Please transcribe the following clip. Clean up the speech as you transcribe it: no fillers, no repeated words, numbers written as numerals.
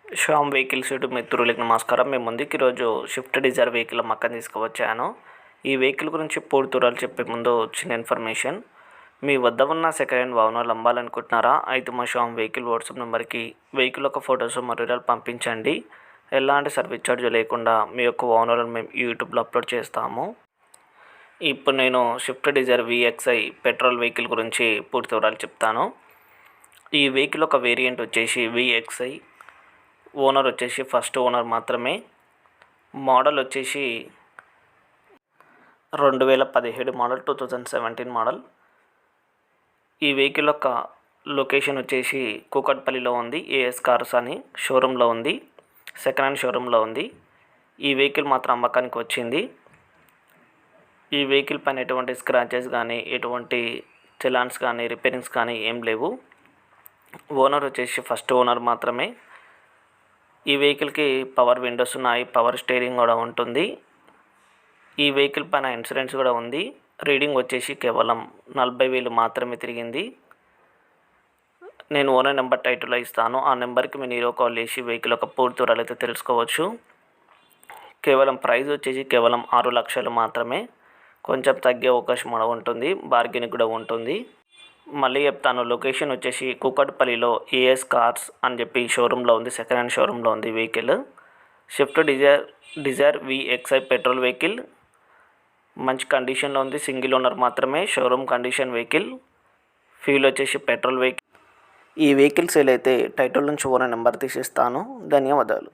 Shyam vehicles YouTube మిత్రులకి నమస్కారం. మేము ముందుకు ఈరోజు స్విఫ్ట్ డిజైర్ వెహికల్ అమ్మకాన్ని తీసుకువచ్చాను. ఈ వెహికల్ గురించి పూర్తి వివరాలు చెప్పే ముందు చిన్న ఇన్ఫర్మేషన్. మీ వద్ద ఉన్న సెకండ్ హ్యాండ్ వాహనాలు అమ్మాలనుకుంటున్నారా? అయితే మా శ్యామ్ వెహికల్ వాట్సాప్ నెంబర్కి వెహికల్ యొక్క ఫొటోస్ మరియు వివరాలు పంపించండి. ఎలాంటి సర్వీస్ ఛార్జ్ లేకుండా మీ యొక్క వాహనాలను మేము యూట్యూబ్లో అప్లోడ్ చేస్తాము. ఇప్పుడు నేను Swift Dzire VXi petrol vehicle గురించి పూర్తి వివరాలు చెప్తాను. ఈ వెహికల్ ఒక వేరియంట్ వచ్చేసి VXi. ఓనర్ వచ్చేసి ఫస్ట్ ఓనర్ మాత్రమే. మోడల్ వచ్చేసి 2017 మోడల్, 2017 మోడల్. ఈ వెహికల్ యొక్క లొకేషన్ వచ్చేసి కూకట్పల్లిలో ఉంది. AS కార్స్ అని షోరూంలో ఉంది, సెకండ్ హ్యాండ్ షోరూంలో ఉంది. ఈ వెహికల్ మాత్రం అమ్మకానికి వచ్చింది. ఈ వెహికల్ పైన ఎటువంటి స్క్రాచెస్ కానీ, ఎటువంటి చలాన్స్ కానీ, రిపేరింగ్స్ కానీ ఏం లేవు. ఓనర్ వచ్చేసి ఫస్ట్ ఓనర్ మాత్రమే. ఈ వెహికల్కి పవర్ విండోస్ ఉన్నాయి, పవర్ స్టీరింగ్ కూడా ఉంటుంది. ఈ వెహికల్ పైన ఇన్సూరెన్స్ కూడా ఉంది. రీడింగ్ వచ్చేసి కేవలం 40,000 మాత్రమే తిరిగింది. నేను ఓనర్ నెంబర్ టైటిల్లో ఇస్తాను. ఆ నెంబర్కి మీరు ఈరోజు కాల్ చేసి వెహికల్ యొక్క పూర్తి వివరాలు అయితే తెలుసుకోవచ్చు. కేవలం ప్రైస్ వచ్చేసి కేవలం 6 లక్షలు మాత్రమే. కొంచెం తగ్గే అవకాశం కూడా ఉంటుంది, బార్గెనింగ్ కూడా ఉంటుంది. మళ్ళీ చెప్తాను, లొకేషన్ వచ్చేసి కూకట్పల్లిలో AS కార్స్ అని చెప్పి షోరూంలో ఉంది, సెకండ్ హ్యాండ్ షోరూంలో ఉంది vehicle. Swift Dzire VXi petrol vehicle మంచి కండిషన్లో ఉంది. సింగిల్ ఓనర్ మాత్రమే, షోరూమ్ కండిషన్ వెహికల్. ఫ్యూల్ వచ్చేసి పెట్రోల్ వెహికల్. ఈ వెహికల్ సేల్ అయితే టైటిల్ నుంచి ఓనర్ నెంబర్ తీసిస్తాను. ధన్యవాదాలు.